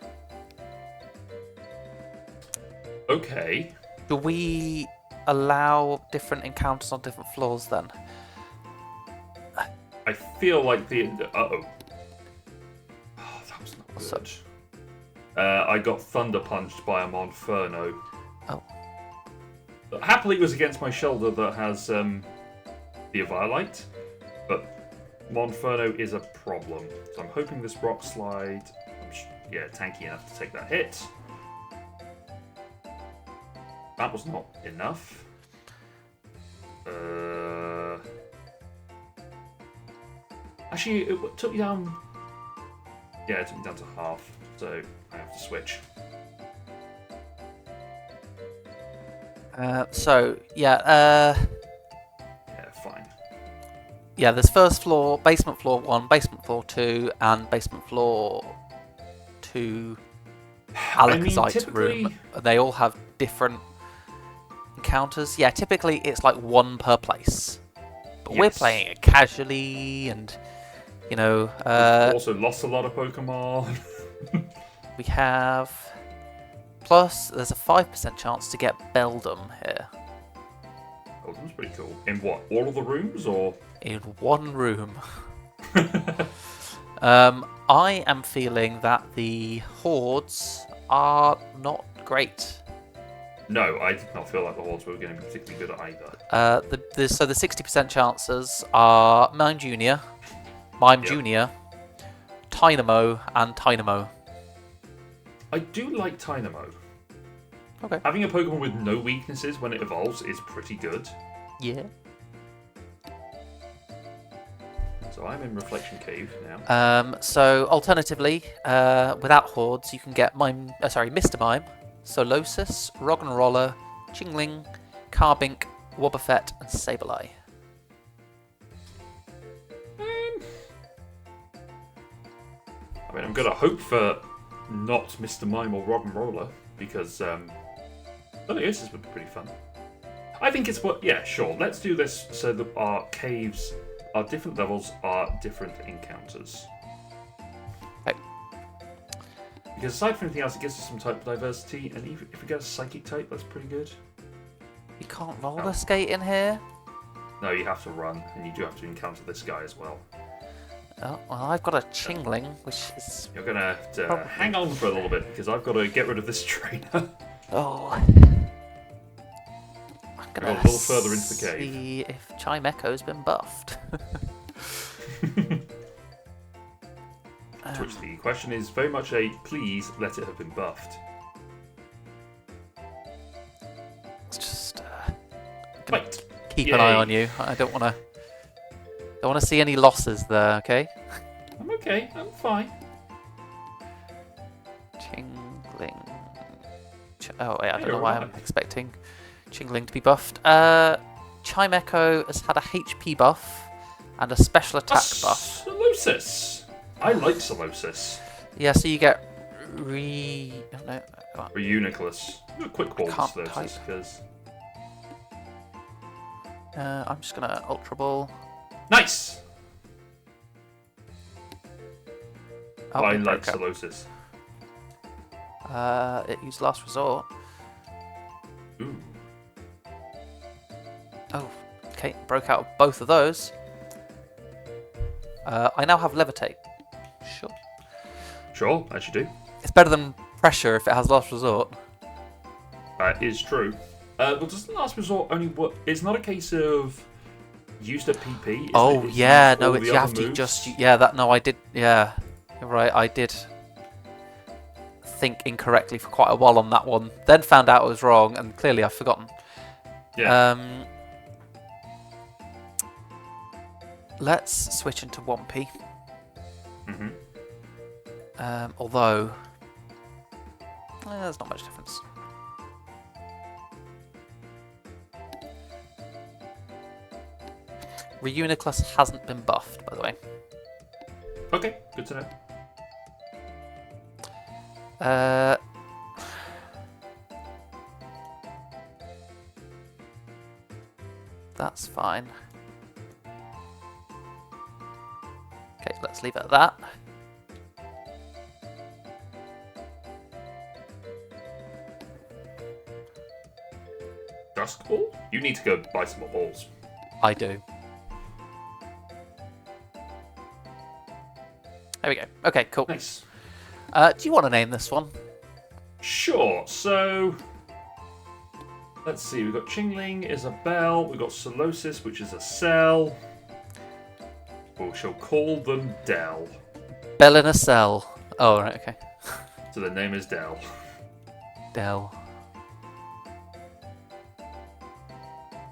Okay. Do we allow different encounters on different floors then? I feel like the... Uh-oh. Oh, that was not good. I got thunder punched by a Monferno. Oh. Happily, it was against my shoulder that has the Eviolite, but Monferno is a problem. So I'm hoping this rock slide, tanky enough to take that hit. That was not enough. Actually, it took me down. Yeah, it took me down to half, so I have to switch. Yeah, fine. Yeah, there's first floor, basement floor 1, basement floor 2, and basement floor 2 Alakazite room. They all have different encounters. Yeah, typically it's like one per place. But we're playing it casually, and you know. We've also lost a lot of Pokemon. We have. Plus, there's a 5% chance to get Beldum here. Beldum's pretty cool. In what? All of the rooms, or? In one room. I am feeling that the hordes are not great. No, I did not feel like the hordes were going to be particularly good either. So the 60% chances are Mime Junior, Tynamo, and Tynamo. I do like Tynamo. Okay. Having a Pokemon with no weaknesses when it evolves is pretty good. Yeah. So I'm in Reflection Cave now. So alternatively, without hordes, you can get Mr. Mime, Solosis, Rock'n'Roller, Chingling, Carbink, Wobbuffet, and Sableye. I mean, I'm going to hope for not Mr. Mime or Rock'n'Roller, because this would be pretty fun. I think it's what... Yeah, sure. Let's do this so that our caves, our different levels, are different encounters. Okay. Because aside from anything else, it gives us some type diversity, and even if we get a Psychic type, that's pretty good. You can't roller skate in here? No, you have to run, and you do have to encounter this guy as well. Oh, well, I've got a Chingling, which is... You're going to have to hang on for a little bit, because I've got to get rid of this trainer. Oh. I'm going to a little further into the cave. See if Chimecho's been buffed. To which the question is very much a please let it have been buffed. Let's just keep Yay. an eye on you. I don't want to see any losses there, okay? I'm okay. I'm fine. Chingling. Oh, wait, I don't know You're why right. I'm expecting Chingling to be buffed. Chimecho has had a HP buff and a special attack buff. Solosis. I like Solosis. Yeah, so you get Reuniclus. Do a quick ball can't Solosis, because... I'm just going to Ultra Ball. Nice! Oh, I it like broke Solosis. out. It used Last Resort. Ooh. Oh, okay. Broke out of both of those. I now have Levitate. Sure. Sure, as you do. It's better than Pressure if it has Last Resort. That is true. But does the Last Resort only work? It's not a case of used a PP. Oh yeah, no, it's you have to just I did. Yeah, you're right. I did think incorrectly for quite a while on that one. Then found out I was wrong, and clearly I've forgotten. Yeah. Let's switch into 1P. Mm-hmm. Although there's not much difference. Reuniclus hasn't been buffed, by the way. Okay, good to know. That's fine. Okay, let's leave it at that. Dusk Ball? You need to go buy some more balls. I do. There we go. Okay, cool. Nice. Do you want to name this one? Sure, so... Let's see, we've got Chingling is a bell, we've got Solosis, which is a cell. We shall call them Dell. Bell in a cell. Oh, right, okay. So the name is Dell. Dell.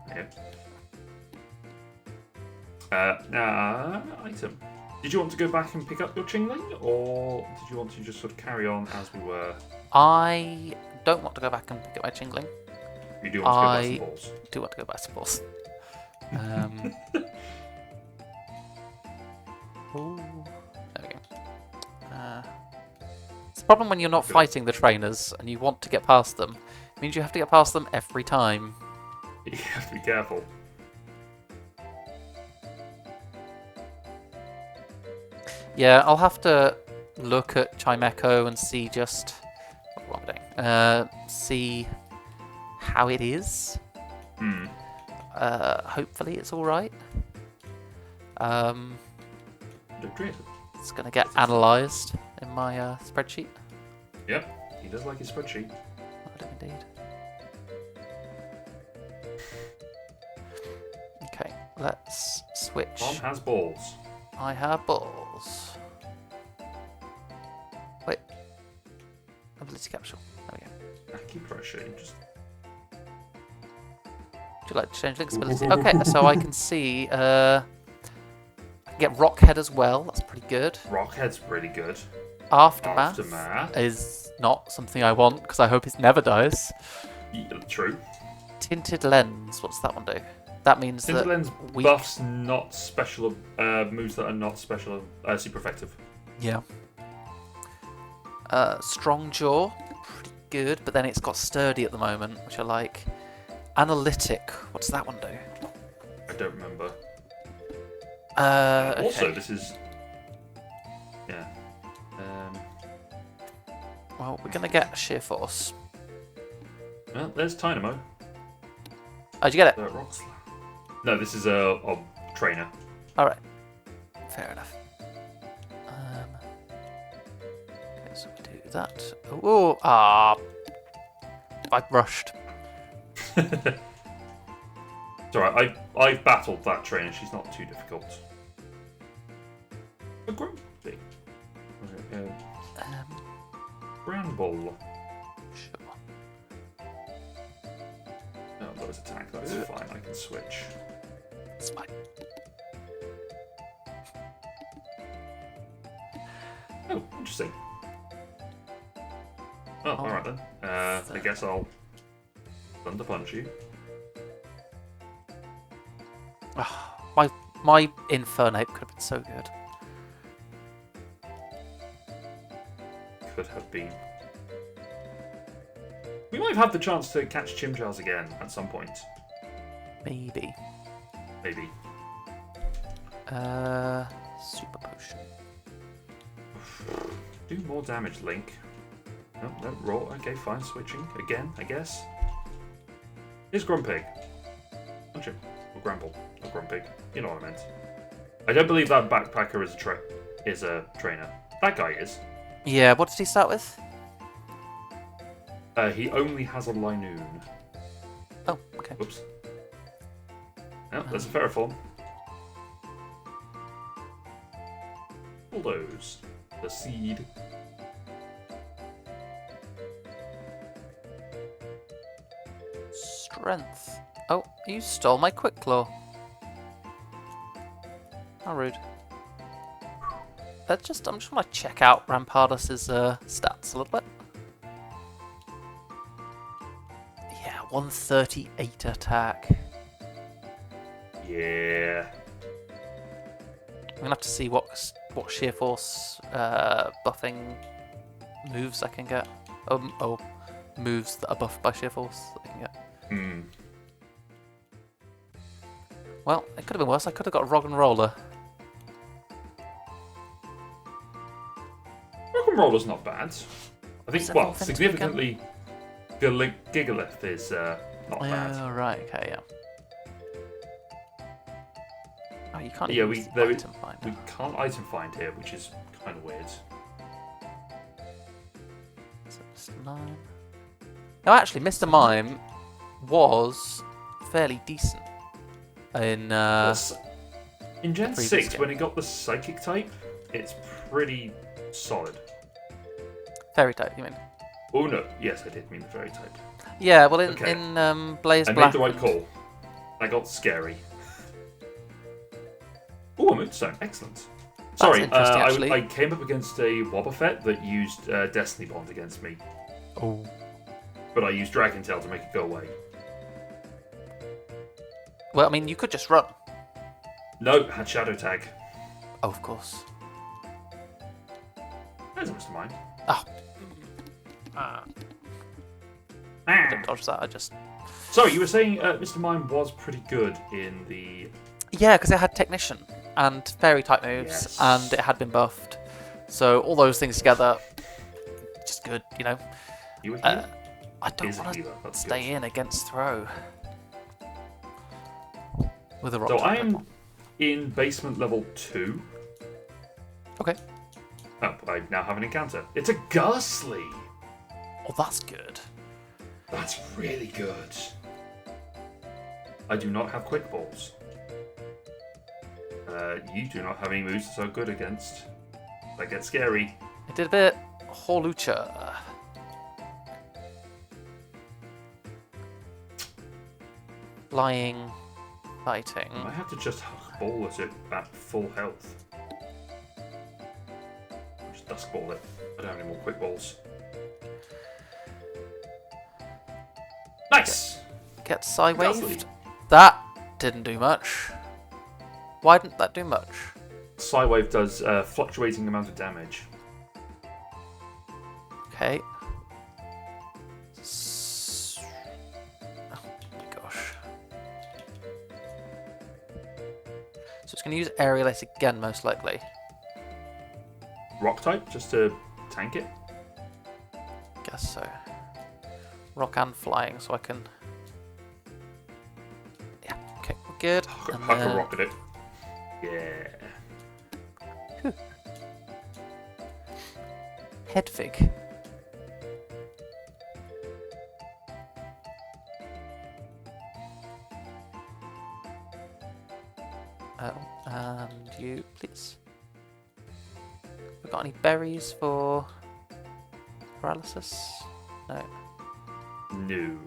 Yep. Item. Did you want to go back and pick up your Chingling, or did you want to just sort of carry on as we were? I don't want to go back and pick up my Chingling. You do want to go buy some balls? I do want to go buy some balls. Ooh, there we go. It's the problem when you're not fighting the trainers and you want to get past them. It means you have to get past them every time. You have to be careful. Yeah, I'll have to look at Chimecho and see just what am I doing? See how it is. Hopefully it's all right. It's gonna get analysed in my spreadsheet. Yep, he does like his spreadsheet. I do indeed. Okay, let's switch. Tom has balls. I have balls. Wait. Ability capsule. There we go. Acupressure. Just... Would you like to change links ability? Okay, so I can see. I can get Rockhead as well. That's pretty good. Rockhead's pretty good. Aftermath is not something I want because I hope it never dies. Yeah, true. Tinted Lens. What's that one do? That means Tinted that Lens buffs not special moves that are not special super effective. Yeah. Strong Jaw, pretty good, but then it's got Sturdy at the moment, which I like. Analytic, what does that one do? I don't remember. Also, okay. this is... Yeah. Well, we're going to get Sheer Force. Well, there's Tynamo. How'd you get it? No, this is a trainer. Alright. Fair enough. Okay, so we do that. Oh, I rushed. It's alright, I've battled that trainer, she's not too difficult. A Grumpy. Bramble. Sure. No, those attack, that's fine, I can switch. It's fine. Oh, interesting. Oh, alright then. I guess I'll Thunder Punch you. My Infernape could have been so good. Could have been. We might have the chance to catch Chimchars again at some point. Maybe. Maybe. Super Potion. Do more damage, Link. No, no, roll. Okay, fine. Switching again, I guess. Here's Grumpig. Punch him. Or Gramble. Or Grumpig. You know what I meant. I don't believe that Backpacker is a trainer. That guy is. Yeah, what did he start with? He only has a Linoon. Oh, okay. Oops. No, there's a Ferroform. Bulldoze. The seed. Strength. Oh, you stole my quick claw. How rude. I'm just want to check out Rampardus's stats a little bit. Yeah, 138 attack. Yeah. I'm gonna have to see what sheer force buffing moves I can get. Moves that are buffed by sheer force that I can get. Hmm. Well, it could have been worse. I could have got a Rock and Roller. Rock and Roller's not bad. I think, well, Authentic significantly, Gigalith is not bad. Oh, right, okay, yeah. Oh, you can't Yeah, use we item finder. we can't item find here, which is kind of weird. So it's 9. No, actually, Mr. Mime was fairly decent in In Gen previous 6, game. when it got the Psychic type, it's pretty solid. Fairy type, you mean? Oh no, yes, I did mean the Fairy type. Yeah, well, Okay. in Blaze I Black. made the right call. That got scary. Oh, a Moonstone, excellent. Sorry, interesting, actually. I came up against a Wobbuffet that used Destiny Bond against me, Oh. but I used Dragon Tail to make it go away. Well, I mean, you could just run. No, had Shadow Tag. Oh, of course. There's a Mr. Mime. Oh. I didn't dodge that, I just... Sorry, you were saying Mr. Mime was pretty good in the... Yeah, because it had Technician and Fairy type moves, Yes. and it had been buffed. So all those things together, just good, you know. You were here? I don't Is a want healer, to that's stay good. in against throw. With a rock So type I'm Pokemon. in basement level 2. Okay. Oh, I now have an encounter. It's a Ghastly! Oh, that's good. That's really good. I do not have Quick Balls. You do not have any moves that are so good against. That gets scary. It did a bit Holucha. Flying, fighting. I have to just ball at it at full health. Just Dusk Ball it. I don't have any more Quick Balls. Nice! Get Psy Ghastly. waved. That didn't do much. Why didn't that do much? Psywave does a fluctuating amount of damage. Okay. Oh my gosh. So it's going to use Aerialate again, most likely. Rock type, just to tank it. Guess so. Rock and flying, so I can. Yeah. Okay, we're good. And I can then- rocket it. Yeah. Headfig. Oh, and you, please. We got any berries for paralysis? No. No.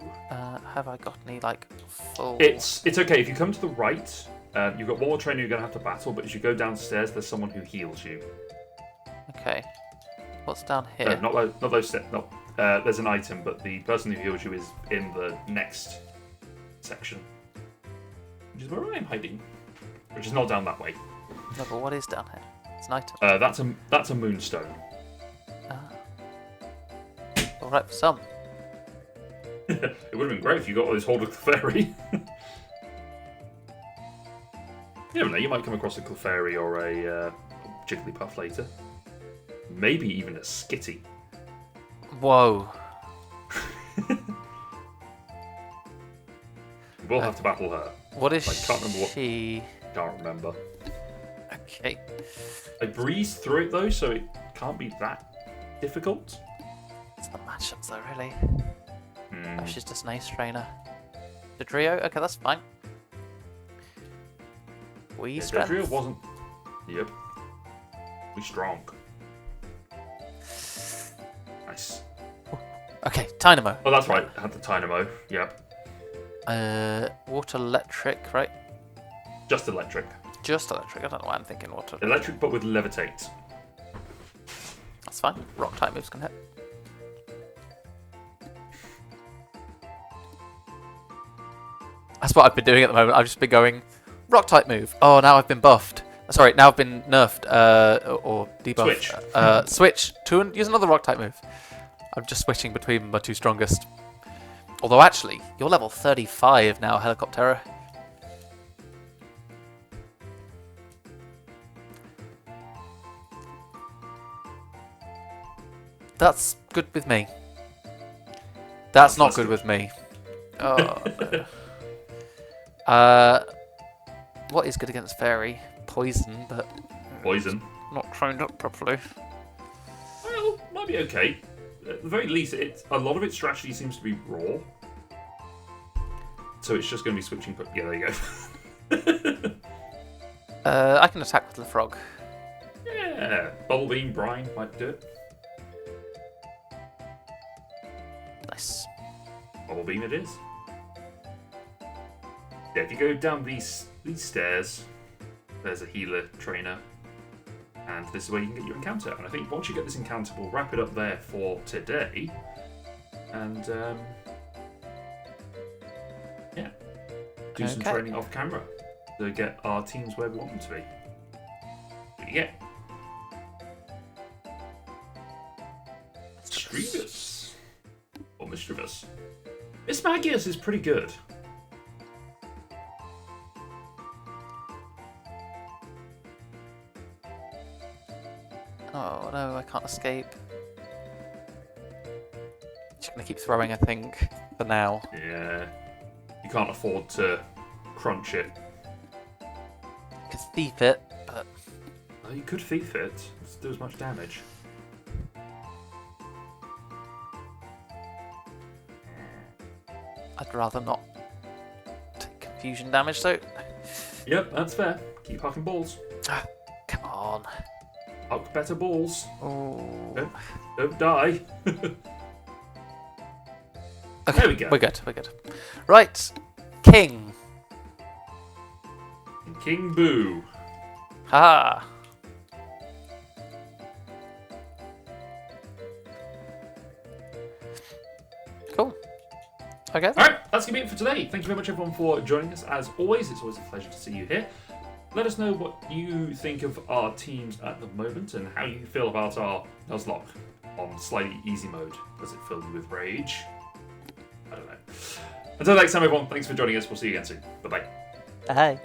Have I got any like full? It's okay if you come to the right. You've got one more trainer you're going to have to battle, but as you go downstairs, there's someone who heals you. Okay. What's down here? Not those steps. No. There's an item, but the person who heals you is in the next section, which is where I'm hiding, which is not down that way. No, but what is down here? It's an item. That's a moonstone. All right for some. It would have been great if you got this hold of Clefairy. You never know, you might come across a Clefairy or a Jigglypuff later. Maybe even a Skitty. Whoa. We'll have to battle her. What is I can't remember what- she? Can't remember. Okay. I breezed through it though, so it can't be that difficult. It's the matchups though, really. Hmm. Oh, she's just an ace trainer. The trio? Okay, that's fine. We Yeah, strength. Dodrio wasn't. Yep. We strong. Nice. Okay, Dynamo. Oh, that's right. I had the Dynamo. Yep. Water electric, right? Just electric. Just electric. I don't know why I'm thinking water. Electric, but with levitate. That's fine. Rock type moves can hit. That's what I've been doing at the moment. I've just been going rock type move. Oh, now I've been buffed. Sorry, now I've been nerfed or debuffed. Switch. Switch to use another rock type move. I'm just switching between my two strongest. Although actually, you're level 35 now, Helicoptera. That's good with me. That's not good with me. Oh, no. What is good against Fairy? Poison, but... Poison. Not trained up properly. Well, might be okay. At the very least, a lot of its strategy seems to be raw. So it's just going to be switching... Yeah, there you go. I can attack with the frog. Yeah. Bubble Beam, Brine might do it. Nice. Bubble Beam it is. Yeah, if you go down these stairs, there's a healer trainer. And this is where you can get your encounter. And I think once you get this encounter, we'll wrap it up there for today. And, yeah. Do some training off camera to get our teams where we want them to be. What do you get? Mischievous. Or Mischievous. Miss Magius is pretty good. Oh no, I can't escape. Just gonna keep throwing, I think, for now. Yeah. You can't afford to crunch it. Could thief it, but... Oh, you could thief it. Doesn't do as much damage. I'd rather not take confusion damage, though. Yep, that's fair. Keep hucking balls. Come on. Huck better balls. Oh. Don't die. Okay, there we go. We're good. Right. King. King Boo. Ha. Cool. Okay. Alright, that's going to be it for today. Thank you very much, everyone, for joining us. As always, it's always a pleasure to see you here. Let us know what you think of our teams at the moment and how you feel about our Nuzlocke on slightly easy mode. Does it fill you with rage? I don't know. Until next time, everyone, thanks for joining us. We'll see you again soon. Bye-bye. Bye.